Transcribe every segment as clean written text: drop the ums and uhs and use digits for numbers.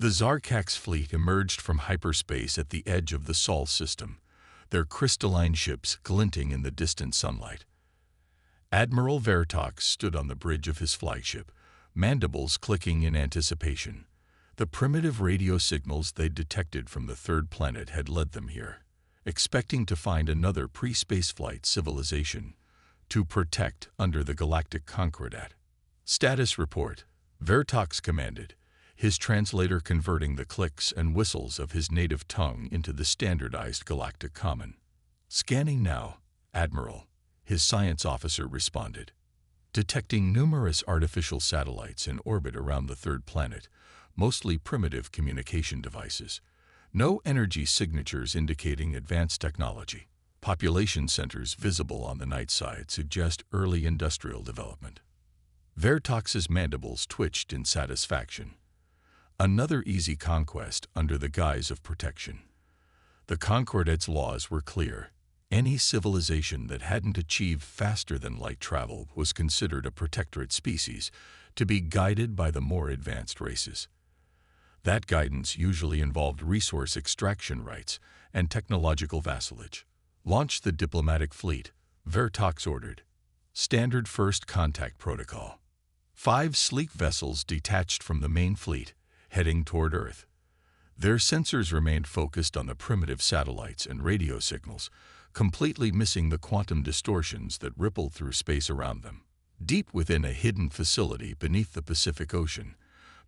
The Zarkak's fleet emerged from hyperspace at the edge of the Sol system, their crystalline ships glinting in the distant sunlight. Admiral Vertox stood on the bridge of his flagship, mandibles clicking in anticipation. The primitive radio signals they detected from the third planet had led them here, expecting to find another pre-spaceflight civilization to protect under the Galactic Concordat. Status report, Vertox commanded, his translator converting the clicks and whistles of his native tongue into the standardized Galactic Common. Scanning now, Admiral, his science officer responded. Detecting numerous artificial satellites in orbit around the third planet, mostly primitive communication devices. No energy signatures indicating advanced technology. Population centers visible on the night side suggest early industrial development. Vertox's mandibles twitched in satisfaction. Another easy conquest under the guise of protection. The Concordat's laws were clear. Any civilization that hadn't achieved faster-than-light travel was considered a protectorate species, to be guided by the more advanced races. That guidance usually involved resource extraction rights and technological vassalage. Launch the diplomatic fleet, Vertox ordered. Standard first contact protocol. 5 sleek vessels detached from the main fleet, heading toward Earth. Their sensors remained focused on the primitive satellites and radio signals, completely missing the quantum distortions that rippled through space around them. Deep within a hidden facility beneath the Pacific Ocean,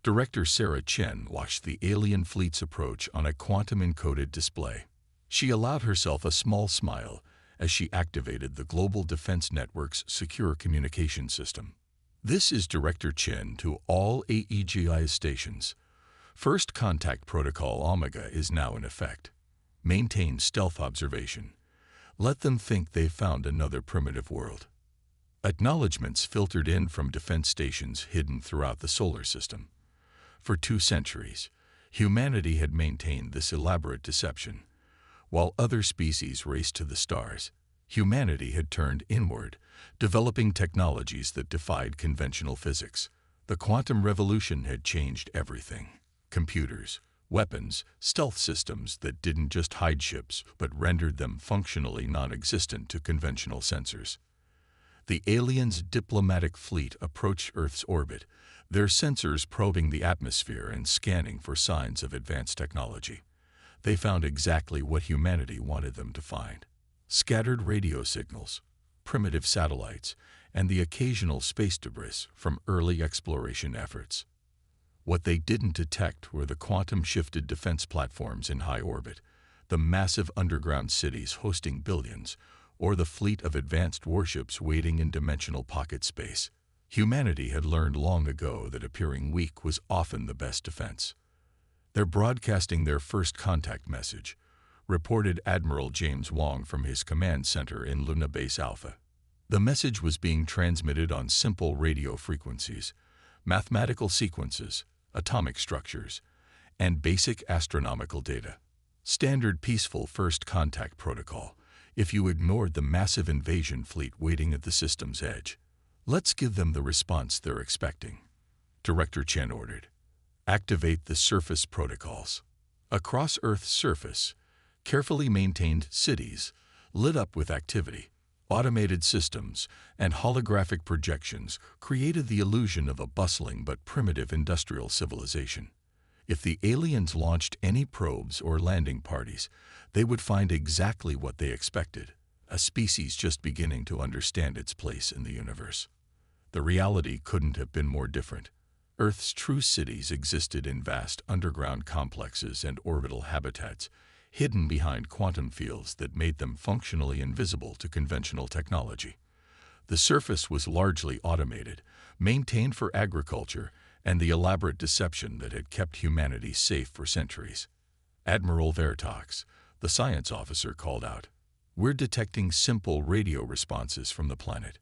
Director Sarah Chen watched the alien fleet's approach on a quantum-encoded display. She allowed herself a small smile as she activated the Global Defense Network's secure communication system. This is Director Chen to all AEGI stations. First Contact Protocol Omega is now in effect. Maintain stealth observation. Let them think they've found another primitive world. Acknowledgements filtered in from defense stations hidden throughout the solar system. For 2 centuries, humanity had maintained this elaborate deception. While other species raced to the stars, humanity had turned inward, developing technologies that defied conventional physics. The quantum revolution had changed everything. Computers, weapons, stealth systems that didn't just hide ships but rendered them functionally non-existent to conventional sensors. The aliens' diplomatic fleet approached Earth's orbit, their sensors probing the atmosphere and scanning for signs of advanced technology. They found exactly what humanity wanted them to find. Scattered radio signals, primitive satellites, and the occasional space debris from early exploration efforts. What they didn't detect were the quantum-shifted defense platforms in high orbit, the massive underground cities hosting billions, or the fleet of advanced warships waiting in dimensional pocket space. Humanity had learned long ago that appearing weak was often the best defense. They're broadcasting their first contact message, reported Admiral James Wong from his command center in Luna Base Alpha. The message was being transmitted on simple radio frequencies, mathematical sequences, atomic structures, and basic astronomical data. Standard peaceful first contact protocol, if you ignored the massive invasion fleet waiting at the system's edge. Let's give them the response they're expecting, Director Chen ordered. Activate the surface protocols. Across Earth's surface, carefully maintained cities, lit up with activity, automated systems, and holographic projections created the illusion of a bustling but primitive industrial civilization. If the aliens launched any probes or landing parties, they would find exactly what they expected, a species just beginning to understand its place in the universe. The reality couldn't have been more different. Earth's true cities existed in vast underground complexes and orbital habitats, hidden behind quantum fields that made them functionally invisible to conventional technology. The surface was largely automated, maintained for agriculture and the elaborate deception that had kept humanity safe for centuries. Admiral Vertox, the science officer, called out, "We're detecting simple radio responses from the planet.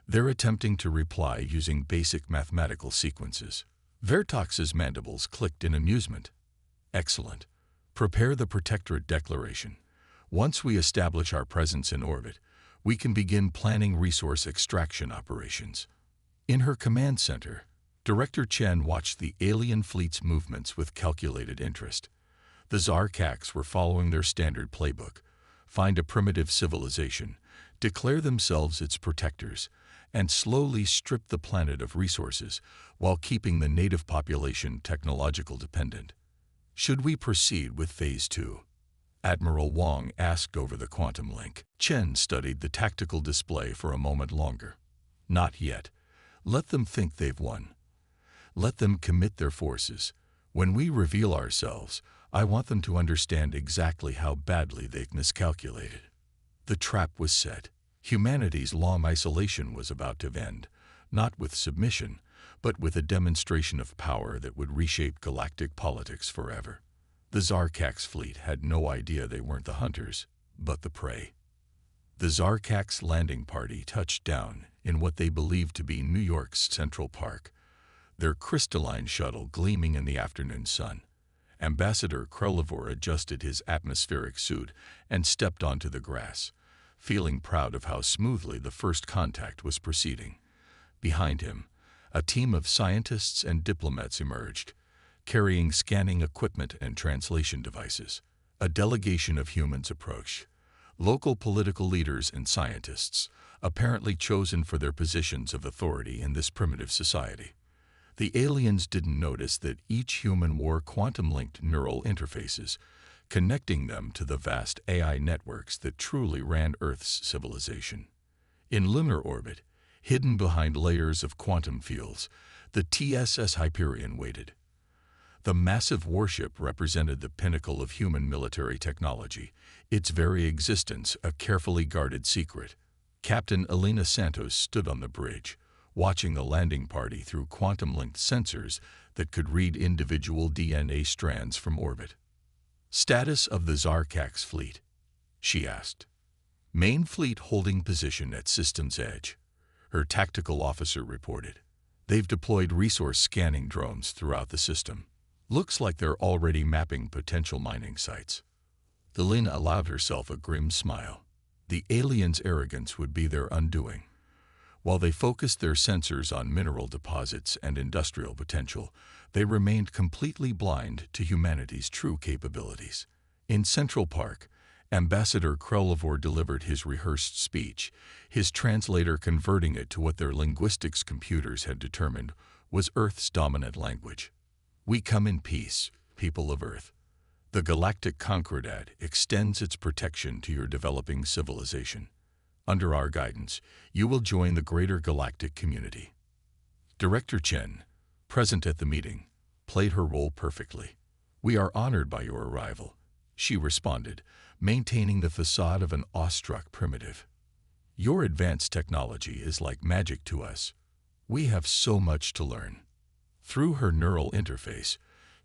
They're attempting to reply using basic mathematical sequences." Vertox's mandibles clicked in amusement. "Excellent. Prepare the Protectorate Declaration. Once we establish our presence in orbit, we can begin planning resource extraction operations." In her command center, Director Chen watched the alien fleet's movements with calculated interest. The Zarkaks were following their standard playbook: find a primitive civilization, declare themselves its protectors, and slowly strip the planet of resources while keeping the native population technological dependent. Should we proceed with Phase 2? Admiral Wong asked over the quantum link. Chen studied the tactical display for a moment longer. Not yet. Let them think they've won. Let them commit their forces. When we reveal ourselves, I want them to understand exactly how badly they've miscalculated. The trap was set. Humanity's long isolation was about to end, not with submission, but with a demonstration of power that would reshape galactic politics forever. The Zarkaks fleet had no idea they weren't the hunters, but the prey. The Zarkaks landing party touched down in what they believed to be New York's Central Park, their crystalline shuttle gleaming in the afternoon sun. Ambassador Krelivor adjusted his atmospheric suit and stepped onto the grass, feeling proud of how smoothly the first contact was proceeding. Behind him, a team of scientists and diplomats emerged, carrying scanning equipment and translation devices. A delegation of humans approached, local political leaders and scientists, apparently chosen for their positions of authority in this primitive society. The aliens didn't notice that each human wore quantum-linked neural interfaces, connecting them to the vast AI networks that truly ran Earth's civilization. In lunar orbit, hidden behind layers of quantum fields, the TSS Hyperion waited. The massive warship represented the pinnacle of human military technology, its very existence a carefully guarded secret. Captain Elena Santos stood on the bridge, watching the landing party through quantum-linked sensors that could read individual DNA strands from orbit. "Status of the Zarkaks fleet?" she asked. "Main fleet holding position at system's edge," her tactical officer reported. "They've deployed resource scanning drones throughout the system. Looks like they're already mapping potential mining sites." Elena allowed herself a grim smile. The aliens' arrogance would be their undoing. While they focused their sensors on mineral deposits and industrial potential, they remained completely blind to humanity's true capabilities. In Central Park, Ambassador Krelivor delivered his rehearsed speech, his translator converting it to what their linguistics computers had determined was Earth's dominant language. "We come in peace, people of Earth. The Galactic Concordat extends its protection to your developing civilization. Under our guidance, you will join the greater galactic community." Director Chen, present at the meeting, played her role perfectly. "We are honored by your arrival," she responded, maintaining the facade of an awestruck primitive. "Your advanced technology is like magic to us. We have so much to learn." Through her neural interface,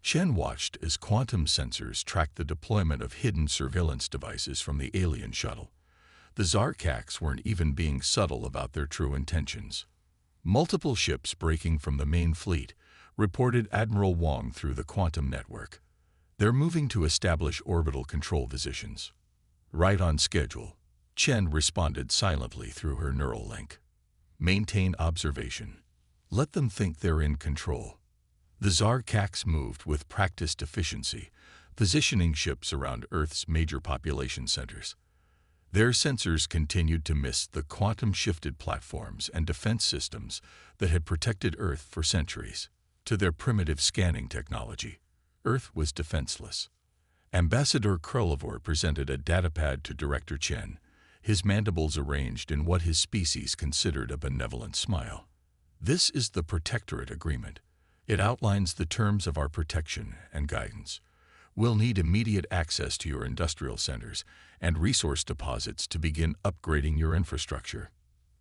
Chen watched as quantum sensors tracked the deployment of hidden surveillance devices from the alien shuttle. The Zarkaks weren't even being subtle about their true intentions. Multiple ships breaking from the main fleet, reported Admiral Wong through the quantum network. "They're moving to establish orbital control positions." "Right on schedule," Chen responded silently through her neural link. "Maintain observation. Let them think they're in control." The Zarkaks moved with practiced efficiency, positioning ships around Earth's major population centers. Their sensors continued to miss the quantum-shifted platforms and defense systems that had protected Earth for centuries. To their primitive scanning technology, Earth was defenseless. Ambassador Krelivor presented a datapad to Director Chen, his mandibles arranged in what his species considered a benevolent smile. "This is the Protectorate Agreement. It outlines the terms of our protection and guidance. We'll need immediate access to your industrial centers and resource deposits to begin upgrading your infrastructure."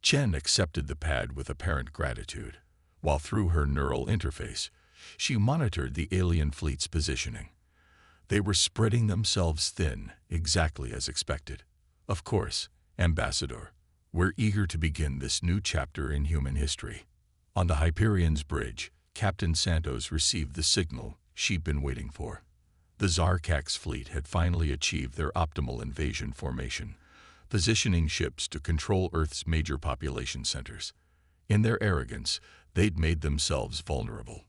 Chen accepted the pad with apparent gratitude, while through her neural interface, she monitored the alien fleet's positioning. They were spreading themselves thin, exactly as expected. "Of course, Ambassador, we're eager to begin this new chapter in human history." On the Hyperion's bridge, Captain Santos received the signal she'd been waiting for. The Zarkaks fleet had finally achieved their optimal invasion formation, positioning ships to control Earth's major population centers. In their arrogance, They'd made themselves vulnerable.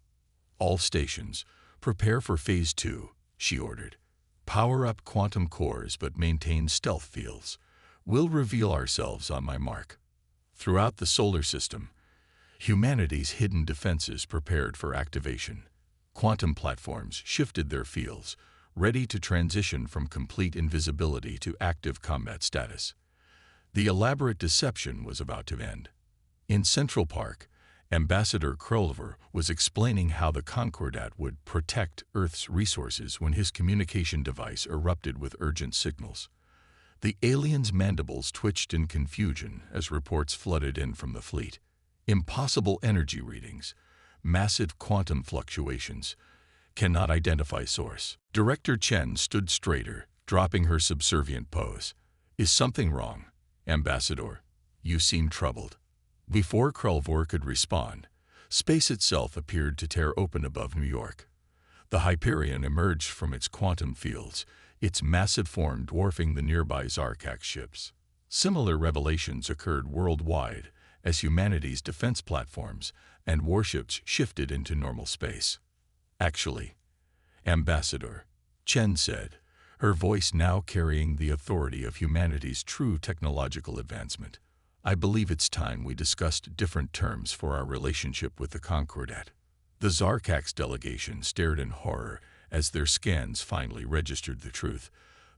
"All stations, prepare for Phase 2, she ordered. "Power up quantum cores but maintain stealth fields. We'll reveal ourselves on my mark." Throughout the solar system, humanity's hidden defenses prepared for activation. Quantum platforms shifted their fields, ready to transition from complete invisibility to active combat status. The elaborate deception was about to end. In Central Park, Ambassador Krolver was explaining how the Concordat would protect Earth's resources when his communication device erupted with urgent signals. The aliens' mandibles twitched in confusion as reports flooded in from the fleet. Impossible energy readings, massive quantum fluctuations, cannot identify source. Director Chen stood straighter, dropping her subservient pose. "Is something wrong, Ambassador? You seem troubled." Before Krolvor could respond, space itself appeared to tear open above New York. The Hyperion emerged from its quantum fields, its massive form dwarfing the nearby Zarkak ships. Similar revelations occurred worldwide as humanity's defense platforms and warships shifted into normal space. "Actually, Ambassador," Chen said, her voice now carrying the authority of humanity's true technological advancement, "I believe it's time we discussed different terms for our relationship with the Concordat." The Zarkak's delegation stared in horror as their scans finally registered the truth.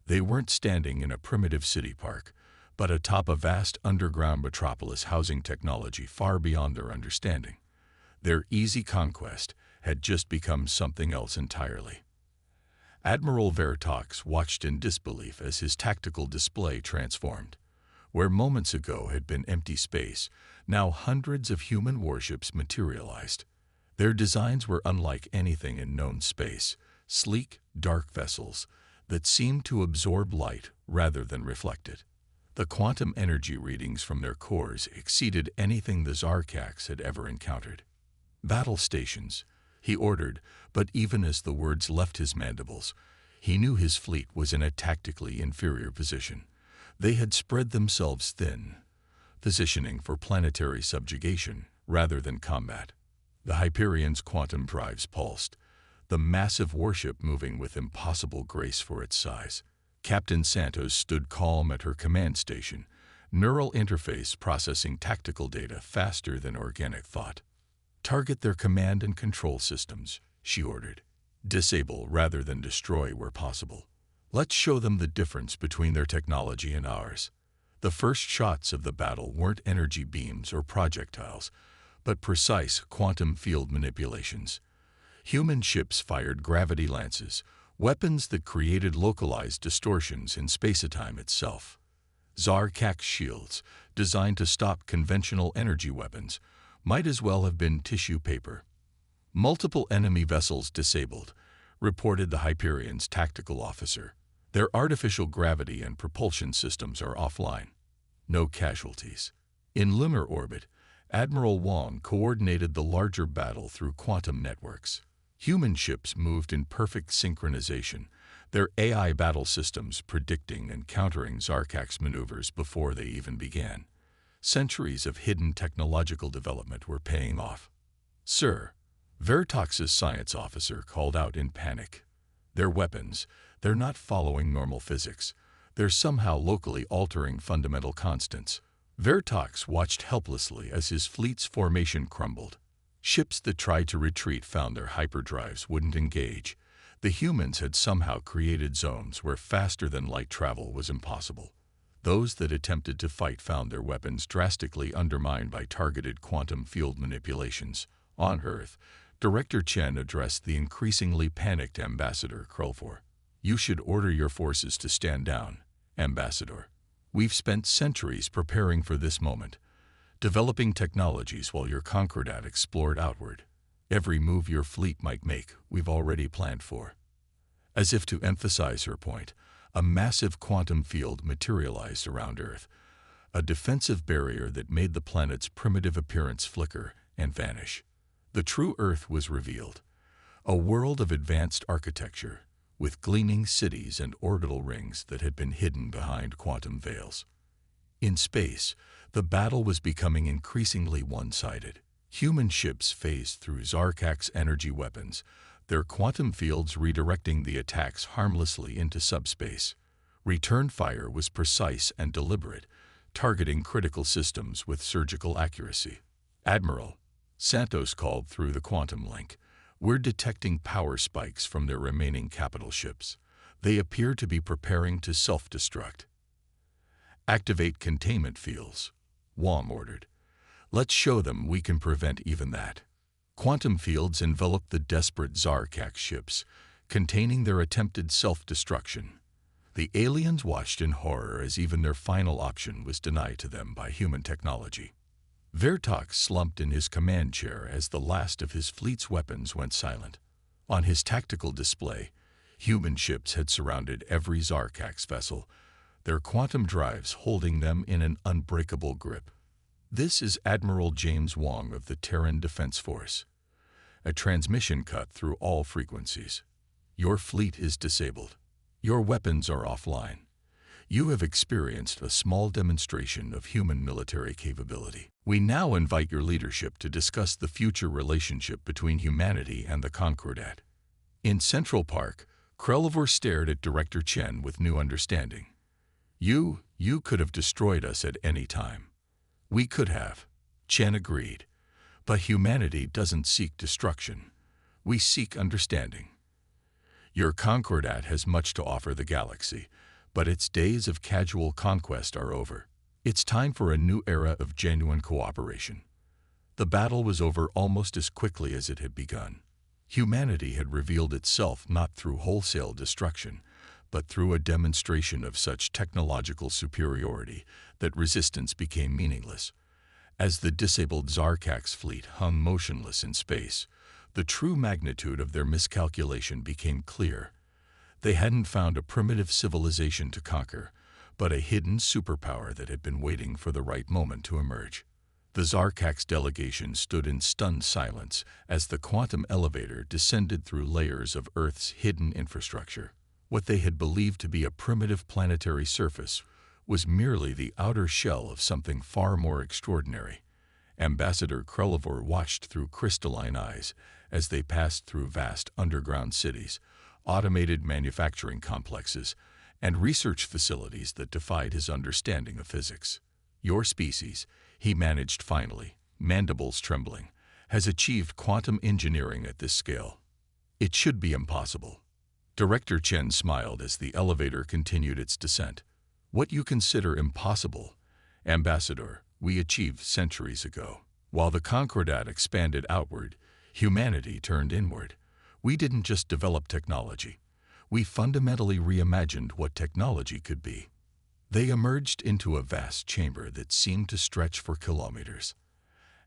They weren't standing in a primitive city park, but atop a vast underground metropolis housing technology far beyond their understanding. Their easy conquest had just become something else entirely. Admiral Vertox watched in disbelief as his tactical display transformed. Where moments ago had been empty space, now hundreds of human warships materialized. Their designs were unlike anything in known space, sleek, dark vessels that seemed to absorb light rather than reflect it. The quantum energy readings from their cores exceeded anything the Zarkaks had ever encountered. "Battle stations," he ordered, but even as the words left his mandibles, he knew his fleet was in a tactically inferior position. They had spread themselves thin, positioning for planetary subjugation rather than combat. The Hyperion's quantum drives pulsed, the massive warship moving with impossible grace for its size. Captain Santos stood calm at her command station, neural interface processing tactical data faster than organic thought. "Target their command and control systems," she ordered. "Disable rather than destroy where possible. Let's show them the difference between their technology and ours." The first shots of the battle weren't energy beams or projectiles, but precise quantum field manipulations. Human ships fired gravity lances, weapons that created localized distortions in spacetime itself. Zarkak shields, designed to stop conventional energy weapons, might as well have been tissue paper. "Multiple enemy vessels disabled," reported the Hyperion's tactical officer. "Their artificial gravity and propulsion systems are offline. No casualties." In lunar orbit, Admiral Wong coordinated the larger battle through quantum networks. Human ships moved in perfect synchronization, their AI battle systems predicting and countering Zarkak's maneuvers before they even began. Centuries of hidden technological development were paying off. "Sir," Vertox's science officer called out in panic. "Their weapons, they're not following normal physics. They're somehow locally altering fundamental constants." Vertox watched helplessly as his fleet's formation crumbled. Ships that tried to retreat found their hyperdrives wouldn't engage. The humans had somehow created zones where faster-than-light travel was impossible. Those that attempted to fight found their weapons drastically undermined by targeted quantum field manipulations. On Earth, Director Chen addressed the increasingly panicked Ambassador Krolvor. "You should order your forces to stand down, Ambassador. We've spent centuries preparing for this moment, developing technologies while your Concordat explored outward. Every move your fleet might make, we've already planned for." As if to emphasize her point, a massive quantum field materialized around Earth, a defensive barrier that made the planet's primitive appearance flicker and vanish. The true Earth was revealed, a world of advanced architecture, with gleaming cities and orbital rings that had been hidden behind quantum veils. In space, the battle was becoming increasingly one-sided. Human ships phased through Zarkak's energy weapons, their quantum fields redirecting the attacks harmlessly into subspace. Return fire was precise and deliberate, targeting critical systems with surgical accuracy. "Admiral," Santos called through the quantum link, "we're detecting power spikes from their remaining capital ships. They appear to be preparing to self-destruct." "Activate containment fields," Wong ordered. "Let's show them we can prevent even that." Quantum fields enveloped the desperate Zarkak ships, containing their attempted self-destruction. The aliens watched in horror as even their final option was denied to them by human technology. Vertok slumped in his command chair as the last of his fleet's weapons went silent. On his tactical display, human ships had surrounded every Zarkak's vessel, their quantum drives holding them in an unbreakable grip. "This is Admiral James Wong of the Terran Defense Force." A transmission cut through all frequencies. "Your fleet is disabled. Your weapons are offline. You have experienced a small demonstration of human military capability. We now invite your leadership to discuss the future relationship between humanity and the Concordat." In Central Park, Krelivor stared at Director Chen with new understanding. You could have destroyed us at any time." "We could have," Chen agreed. "But humanity doesn't seek destruction. We seek understanding. Your Concordat has much to offer the galaxy, but its days of casual conquest are over. It's time for a new era of genuine cooperation." The battle was over almost as quickly as it had begun. Humanity had revealed itself not through wholesale destruction, but through a demonstration of such technological superiority that resistance became meaningless. As the disabled Zarkak's fleet hung motionless in space, the true magnitude of their miscalculation became clear. They hadn't found a primitive civilization to conquer, but a hidden superpower that had been waiting for the right moment to emerge. The Zarkak's delegation stood in stunned silence as the quantum elevator descended through layers of Earth's hidden infrastructure. What they had believed to be a primitive planetary surface was merely the outer shell of something far more extraordinary. Ambassador Krelivor watched through crystalline eyes as they passed through vast underground cities, automated manufacturing complexes, and research facilities that defied his understanding of physics. "Your species," he managed finally, mandibles trembling, "has achieved quantum engineering at this scale. It should be impossible." Director Chen smiled as the elevator continued its descent. "What you consider impossible, Ambassador, we achieved centuries ago. While the Concordat expanded outward, humanity turned inward. We didn't just develop technology. We fundamentally reimagined what technology could be." They emerged into a vast chamber that seemed to stretch for kilometers.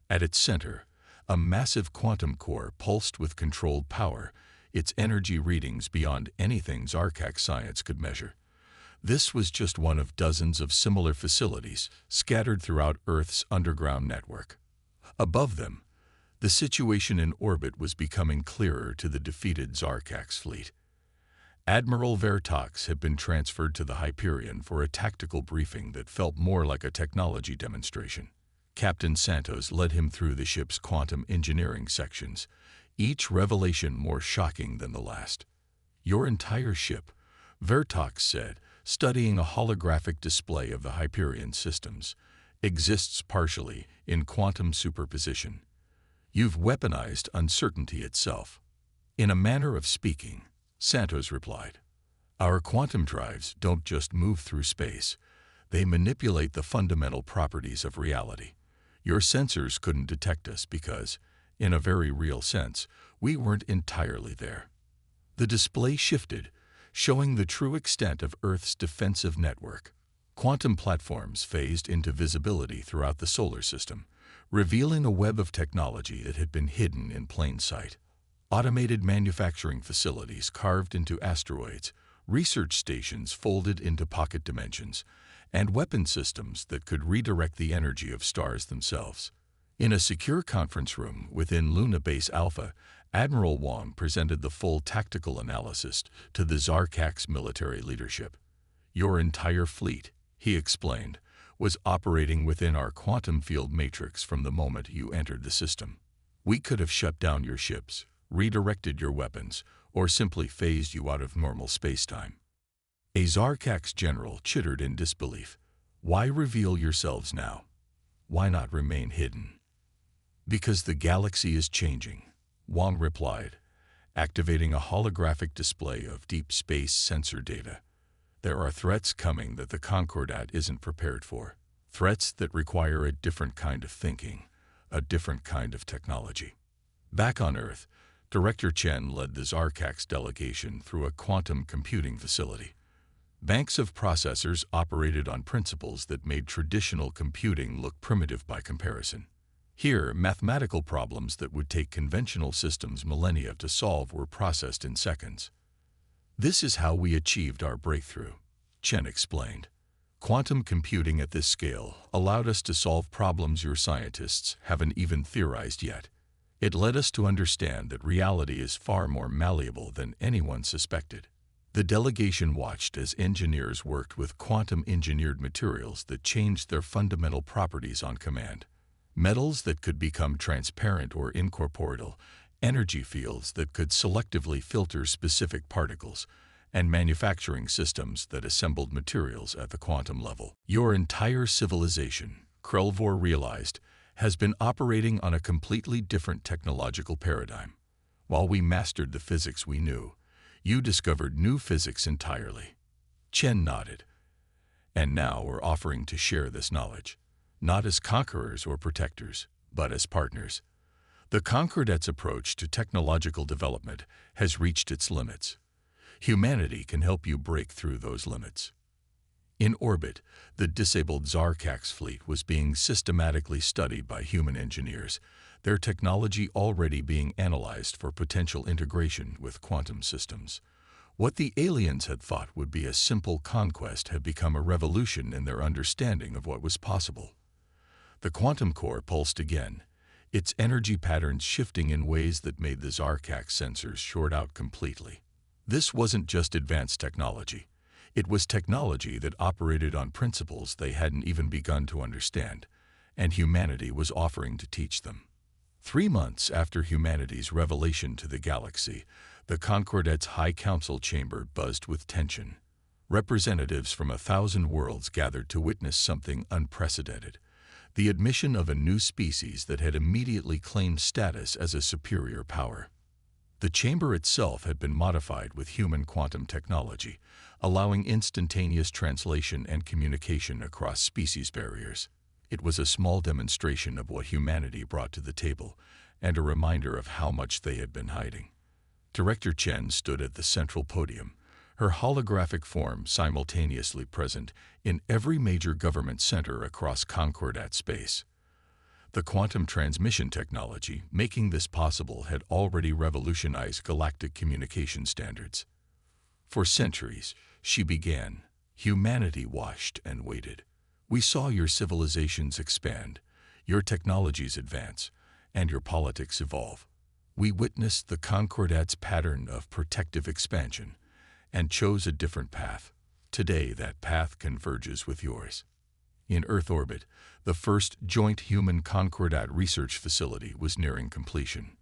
At its center, a massive quantum core pulsed with controlled power, its energy readings beyond anything Zarkak science could measure. This was just one of dozens of similar facilities scattered throughout Earth's underground network. Above them, the situation in orbit was becoming clearer to the defeated Zarkak's fleet. Admiral Vertok had been transferred to the Hyperion for a tactical briefing that felt more like a technology demonstration. Captain Santos led him through the ship's quantum engineering sections, each revelation more shocking than the last. "Your entire ship," Vertok said, studying a holographic display of the Hyperion systems, "exists partially in quantum superposition. You've weaponized uncertainty itself." "In a manner of speaking," Santos replied. "Our quantum drives don't just move through space. They manipulate the fundamental properties of reality. Your sensors couldn't detect us because, in a very real sense, we weren't entirely there." The display shifted, showing the true extent of Earth's defensive network. Quantum platforms phased into visibility throughout the solar system, revealing a web of technology that had been hidden in plain sight. Automated manufacturing facilities carved into asteroids, research stations folded into pocket dimensions, and weapon systems that could redirect the energy of stars themselves. In a secure conference room within Luna Base Alpha, Admiral Wong presented the full tactical analysis to the Zarkak's military leadership. "Your entire fleet," he explained, was operating within our quantum field matrix from the moment you entered the system. We could have shut down your ships, redirected your weapons, or simply phased you out of normal spacetime. A Zarkax general chittered in disbelief. Why reveal yourselves now? Why not remain hidden? Because the galaxy is changing, Wang replied, activating a holographic display of deep space sensor data. There are threats coming that the Concordat isn't prepared for. Threats that require a different kind of thinking, a different kind of technology. Back on Earth, Director Chen led the Zarkax delegation through a quantum computing facility. Banks of processors operated on principles that made traditional computing look primitive by comparison. Here, mathematical problems that would take conventional systems millennia to solve were processed in seconds. This is how we achieved our breakthrough, Chen explained. Quantum computing at this scale allowed us to solve problems your scientists haven't even theorized yet. It led us to understand that reality is far more malleable than anyone suspected. The delegation watched as engineers worked with quantum-engineered materials that changed their fundamental properties on command. Metals that could become transparent or incorporeal, energy fields that could selectively filter specific particles, and manufacturing systems that assembled materials at the quantum level. Your entire civilization, Krelvor realized, has been operating on a completely different technological paradigm. While we mastered the physics we knew, you discovered new physics entirely. Chen nodded. And now we're offering to share this knowledge, not as conquerors or protectors, but as partners. The Concordat's approach to technological development has reached its limits. Humanity can help you break through those limits. In orbit, the disabled Zarkax fleet was being systematically studied by human engineers, their technology already being analyzed for potential integration with quantum systems. What the aliens had thought would be a simple conquest had become a revolution in their understanding of what was possible. The quantum core pulsed again, its energy patterns shifting in ways that made the Zarkax sensors short out completely. This wasn't just advanced technology. It was technology that operated on principles they hadn't even begun to understand, and humanity was offering to teach them. 3 months after humanity's revelation to the galaxy, the Concordat's High Council chamber buzzed with tension. Representatives from 1,000 worlds gathered to witness something unprecedented: the admission of a new species that had immediately claimed status as a superior power. The chamber itself had been modified with human quantum technology, allowing instantaneous translation and communication across species barriers. It was a small demonstration of what humanity brought to the table, and a reminder of how much they had been hiding. Director Chen stood at the central podium, her holographic form simultaneously present in every major government center across Concordat space. The quantum transmission technology making this possible had already revolutionized galactic communication standards. For centuries, she began, humanity watched and waited. We saw your civilizations expand, your technologies advance, and your politics evolve. We witnessed the Concordat's pattern of protective expansion and chose a different path. Today, that path converges with yours. In Earth orbit, the first joint human Concordat research facility was nearing completion.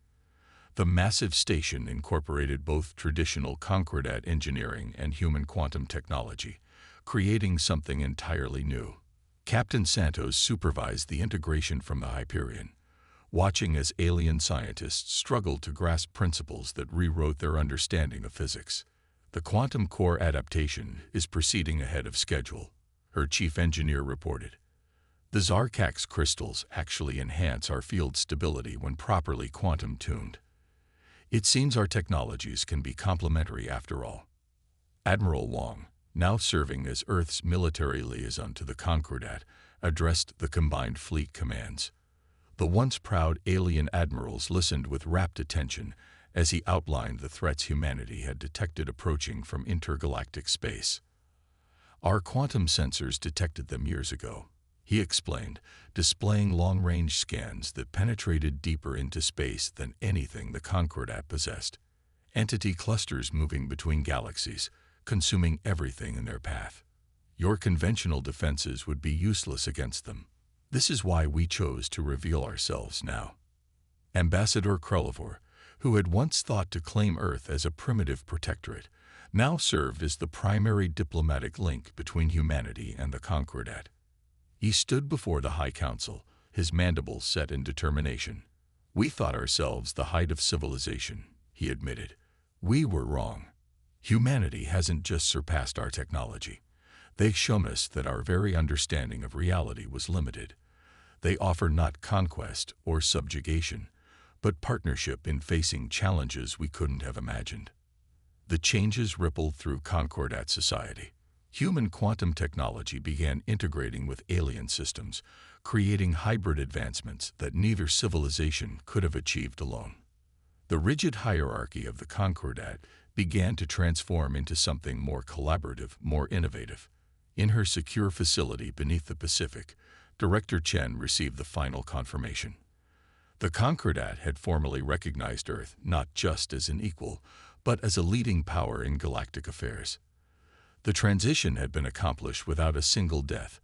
The massive station incorporated both traditional Concordat engineering and human quantum technology, creating something entirely new. Captain Santos supervised the integration from the Hyperion, watching as alien scientists struggled to grasp principles that rewrote their understanding of physics. The quantum core adaptation is proceeding ahead of schedule, her chief engineer reported. The Zarkax crystals actually enhance our field stability when properly quantum-tuned. It seems our technologies can be complementary after all. Admiral Wang, now serving as Earth's military liaison to the Concordat, addressed the combined fleet commands. The once proud alien admirals listened with rapt attention as he outlined the threats humanity had detected approaching from intergalactic space. Our quantum sensors detected them years ago, he explained, displaying long-range scans that penetrated deeper into space than anything the Concordat possessed. Entity clusters moving between galaxies, consuming everything in their path. Your conventional defenses would be useless against them. This is why we chose to reveal ourselves now. Ambassador Krulivor, who had once thought to claim Earth as a primitive protectorate, now served as the primary diplomatic link between humanity and the Concordat. He stood before the High Council, his mandibles set in determination. "We thought ourselves the height of civilization," he admitted. "We were wrong. Humanity hasn't just surpassed our technology. They've shown us that our very understanding of reality was limited. They offer not conquest or subjugation, but partnership in facing challenges we couldn't have imagined." The changes rippled through Concordat society. Human quantum technology began integrating with alien systems, creating hybrid advancements that neither civilization could have achieved alone. The rigid hierarchy of the Concordat began to transform into something more collaborative, more innovative. In her secure facility beneath the Pacific, Director Chen received the final confirmation. The Concordat had formally recognized Earth not just as an equal, but as a leading power in galactic affairs. The transition had been accomplished without a single death,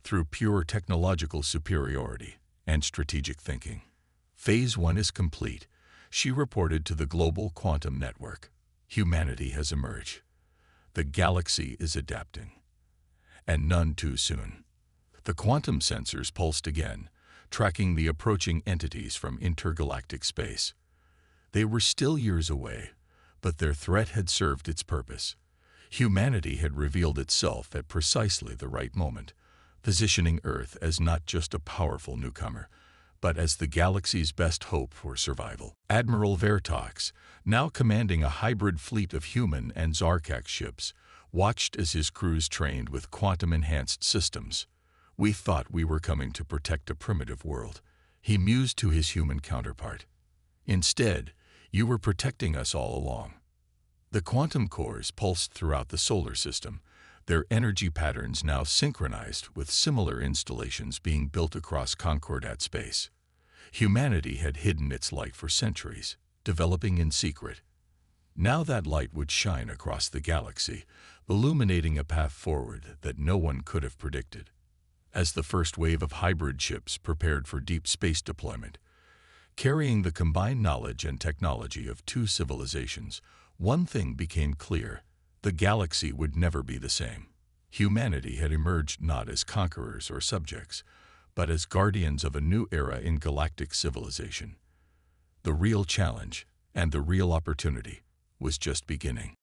through pure technological superiority and strategic thinking. Phase 1 is complete, she reported to the global quantum network. Humanity has emerged. The galaxy is adapting. And none too soon. The quantum sensors pulsed again, tracking the approaching entities from intergalactic space. They were still years away, but their threat had served its purpose. Humanity had revealed itself at precisely the right moment, positioning Earth as not just a powerful newcomer, but as the galaxy's best hope for survival. Admiral Vertox, now commanding a hybrid fleet of human and Zarkak ships, watched as his crews trained with quantum-enhanced systems. "We thought we were coming to protect a primitive world," he mused to his human counterpart. "Instead, you were protecting us all along." The quantum cores pulsed throughout the solar system, their energy patterns now synchronized with similar installations being built across Concordat space. Humanity had hidden its light for centuries, developing in secret. Now that light would shine across the galaxy, illuminating a path forward that no one could have predicted. As the first wave of hybrid ships prepared for deep space deployment, carrying the combined knowledge and technology of two civilizations, one thing became clear: the galaxy would never be the same. Humanity had emerged not as conquerors or subjects, but as guardians of a new era in galactic civilization. The real challenge, and the real opportunity, was just beginning.